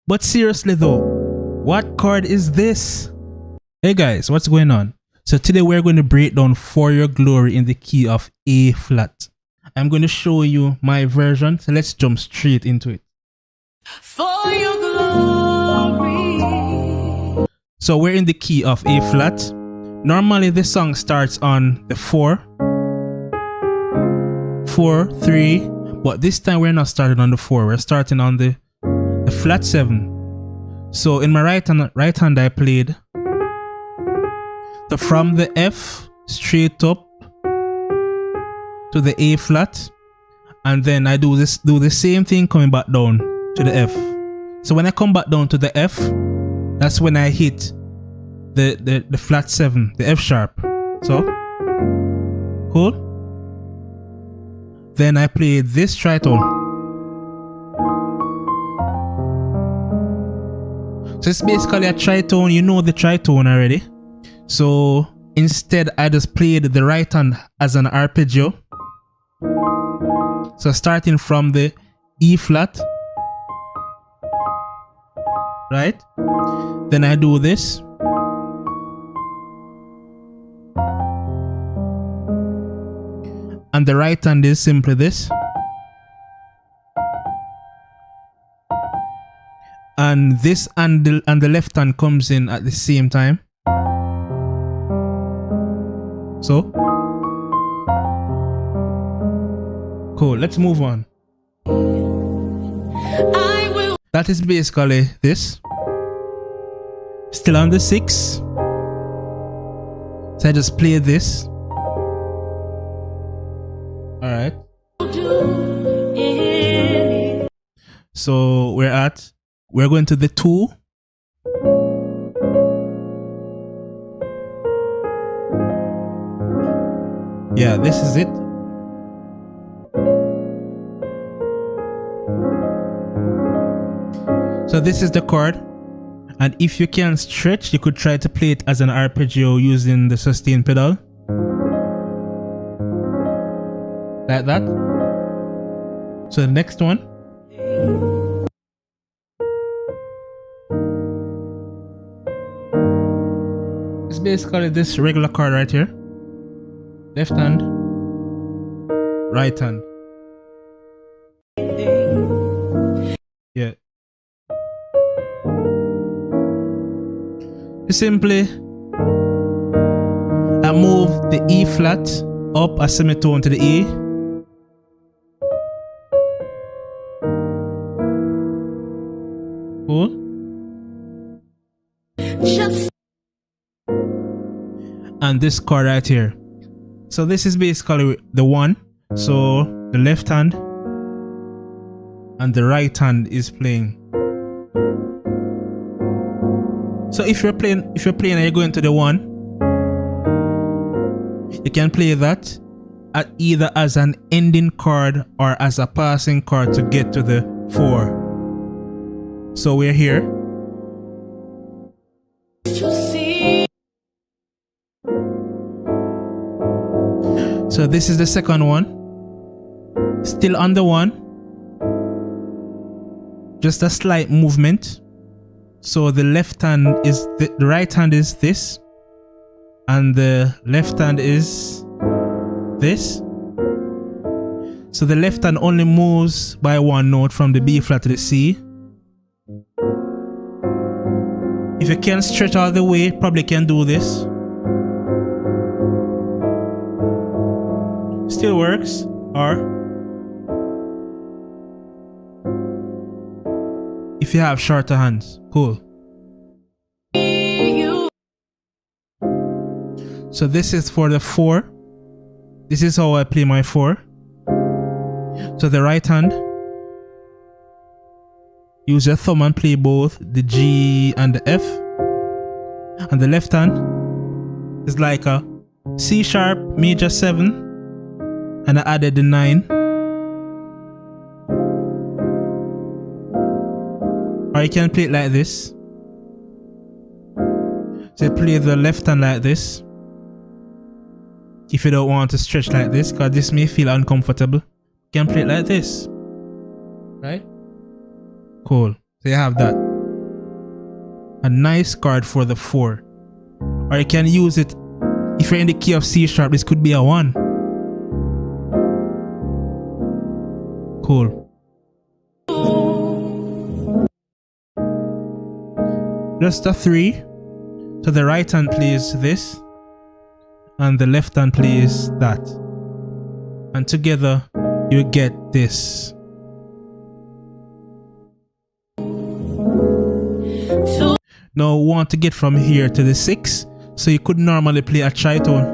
But seriously though, what chord is this? Hey guys, what's going on? So today we're going to break down For Your Glory in the key of A flat. I'm going to show you my version, so let's jump straight into it. For your glory. So we're in the key of A flat. Normally this song starts on the 4, 3, but this time we're not starting on the 4, we're starting on the flat 7. So in my right hand I played from the F straight up to the A flat, and then I do the same thing coming back down to the F. So when I come back down to the F, that's when I hit the flat 7, the F sharp. So cool. Then I play this tritone. So it's basically a tritone. You know the tritone already. So instead I just played the right hand as an arpeggio. So starting from the E flat, right? Then I do this. And the right hand is simply this. And this and the left hand comes in at the same time. So cool, let's move on. That is basically this. Still on the 6. So I just play this. Alright. So we're going to the 2. Yeah, this is it. So this is the chord, and if you can stretch, you could try to play it as an arpeggio using the sustain pedal. Like that. So the next one. It's basically this regular chord right here. Left hand, right hand. Yeah. Simply, I move the E flat up a semitone to the A. Cool. And this chord right here. So this is basically the 1. So the left hand and the right hand is playing. So if you're playing and you're going to the 1, you can play that at either as an ending chord or as a passing chord to get to the 4. So we're here. So this is the second one. Still on the 1. Just a slight movement. So the left hand is the right hand is this, and the left hand is this. So the left hand only moves by 1 note from the B flat to the C. If you can stretch all the way, probably can do this. Still works. Or if you have shorter hands, cool. So this is for the 4. This is how I play my 4. So the right hand, use your thumb and play both the G and the F. And the left hand is like a C sharp major 7. And I added the 9. Or you can play it like this. So you play the left hand like this. If you don't want to stretch like this, because this may feel uncomfortable, you can play it like this. Right? Cool. So you have that. a nice chord for the 4. Or you can use it if you're in the key of C sharp. This could be a 1. Cool. Just a 3. So the right hand plays this and the left hand plays that, and together you get this. Now we want to get from here to the 6, so you could normally play a tritone,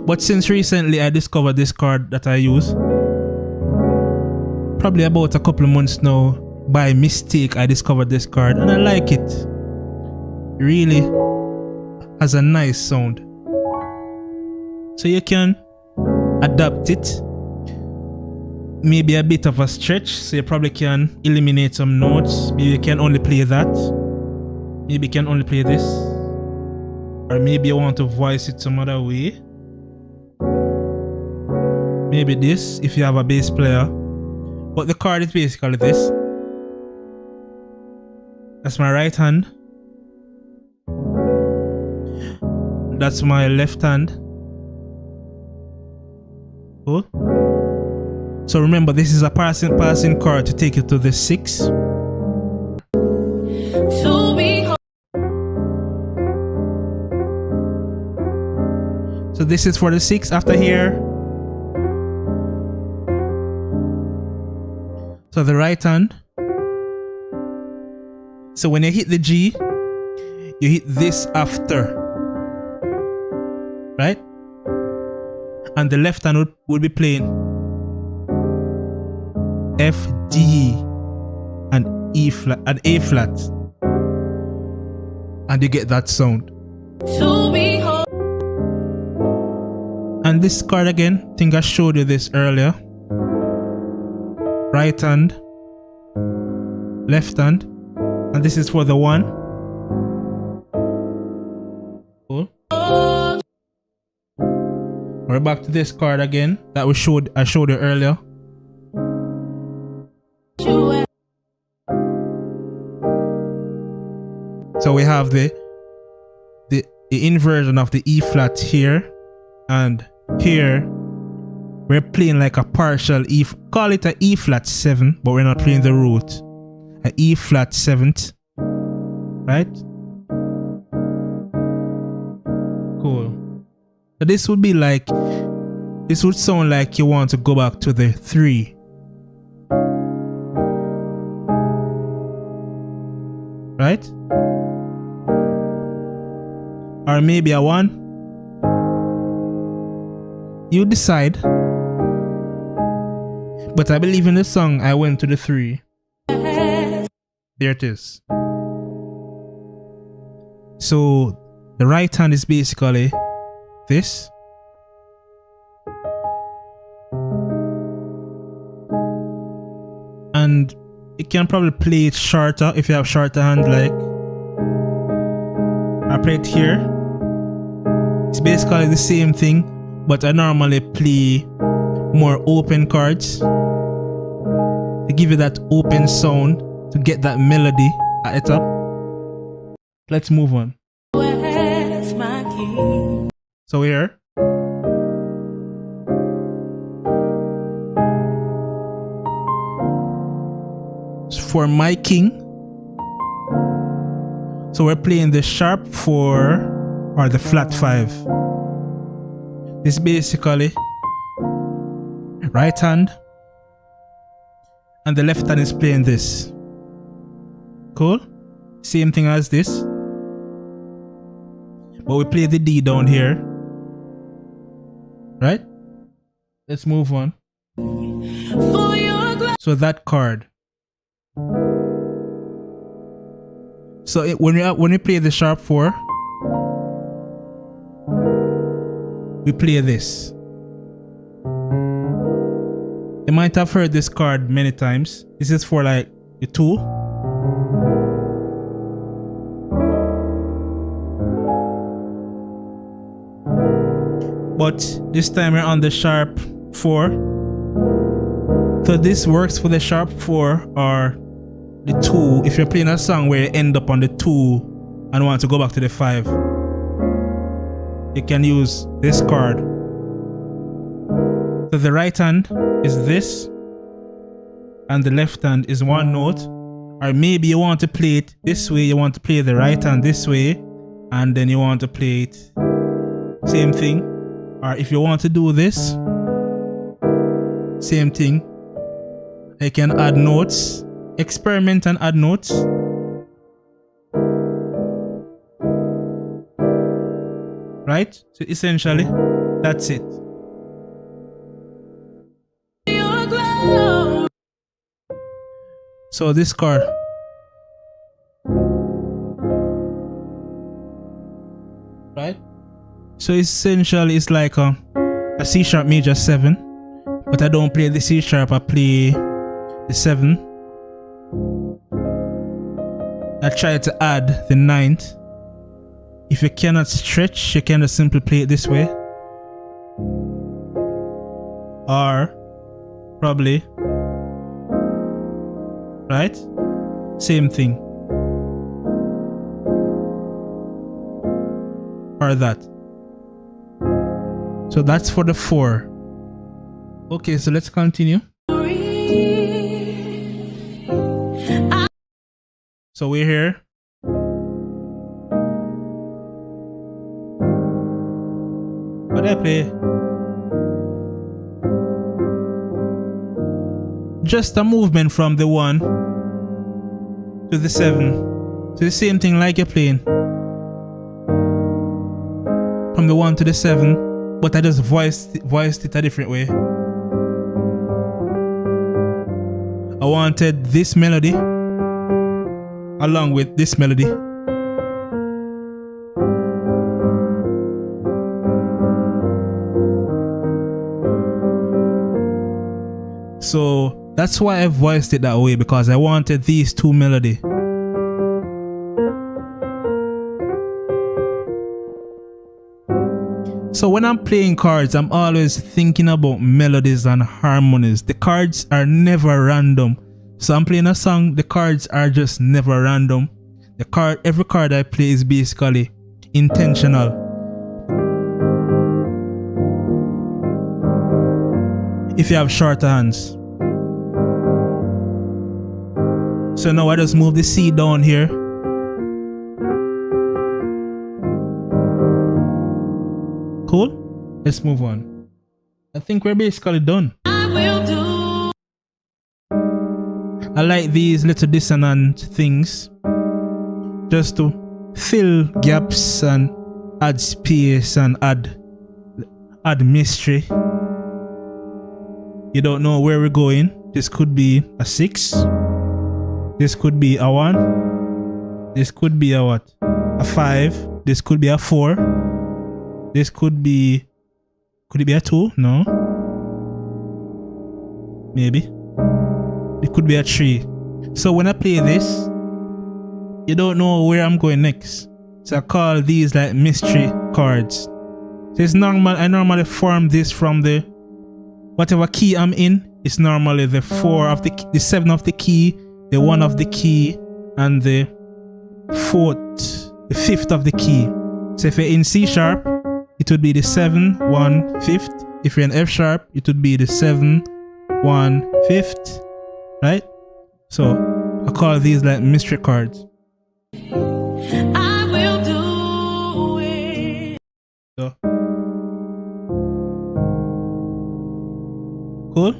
but since recently I discovered this chord that I use, probably about a couple of months now, by mistake I discovered this chord and I like it. It really has a nice sound, so you can adapt it. Maybe a bit of a stretch, so you probably can eliminate some notes. Maybe you can only play that, maybe you can only play this, or maybe you want to voice it some other way. Maybe this if you have a bass player, but the chord is basically this. That's my right hand, that's my left hand. Cool. So remember, this is a passing chord to take you to the 6. So this is for the 6 after here. So the right hand. So when you hit the G, you hit this after, right? And the left hand would be playing F, D, and E flat and A flat, and you get that sound. And this chord again, I think I showed you this earlier. Right hand, left hand, and this is for the 1. Cool. We're back to this chord again that I showed you earlier. So we have the inversion of the E flat here, and here we're playing like a partial E, call it a E flat 7, but we're not playing the root. A E flat 7th, right? Cool. So this would be like, this would sound like you want to go back to the 3. Right? Or maybe a 1. You decide. But I believe in the song I went to the 3. There it is. So the right hand is basically this. And you can probably play it shorter if you have shorter hand, like I play it here. It's basically the same thing, but I normally play more open chords to give you that open sound, to get that melody at the top. Let's move on. So here. For my king, so we're playing the sharp 4 or the flat 5. This basically right hand, and the left hand is playing this. Cool. Same thing as this, but we play the D down here, right? Let's move on. So that chord. So when we play the sharp 4, we play this. You might have heard this chord many times. This is for like the 2. But this time we're on the sharp 4. So this works for the sharp 4 or the 2, if you're playing a song where you end up on the 2 and want to go back to the 5, you can use this chord. So the right hand is this, and the left hand is one note. Or maybe you want to play it this way, you want to play the right hand this way, and then you want to play it same thing. Or if you want to do this, same thing. I can add notes, experiment and add notes. Right? So essentially, that's it. So this chord. Right? So essentially it's like a C sharp major 7, but I don't play the C sharp, I play the 7. I try to add the 9th. If you cannot stretch, you can just simply play it this way. Or probably, right? Same thing. Or that. So that's for the 4. Okay, so let's continue. So we're here. What I play? Just a movement from the 1 to the 7. So the same thing like you're playing. From the 1 to the 7, but I just voiced it a different way. I wanted this melody along with this melody. So that's why I voiced it that way, because I wanted these two melody. So when I'm playing chords, I'm always thinking about melodies and harmonies. The chords are never random. So I'm playing a song, the chords are just never random. Every chord I play is basically intentional. If you have shorter hands. So now I just move the C down here. Cool? Let's move on. I think we're basically done. I like these little dissonant things just to fill gaps and add space and add mystery. You don't know where we're going. This could be a 6. This could be a 1. This could be a what? A 5. This could be a 4. This could it be a 2? No. Maybe. It could be a 3. So when I play this, you don't know where I'm going next. So I call these like mystery chords. So it's normal. I normally form this from the whatever key I'm in. It's normally the 4 of the 7 of the key, the 1 of the key, and the 5th of the key. So if you're in C sharp, it would be the 7, 1, 5th. If you're in F sharp, it would be the 7, 1, 5th. Right? So I call these like mystery chords. I will do it. So. Cool?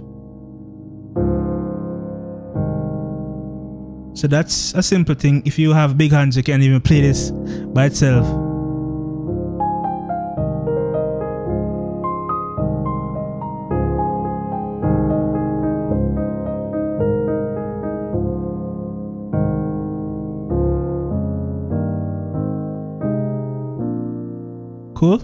So that's a simple thing. If you have big hands, you can even play this by itself. Cool?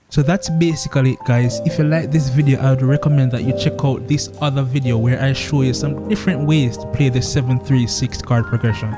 So that's basically it, guys. If you like this video, I would recommend that you check out this other video where I show you some different ways to play the 7-3-6 chord progression.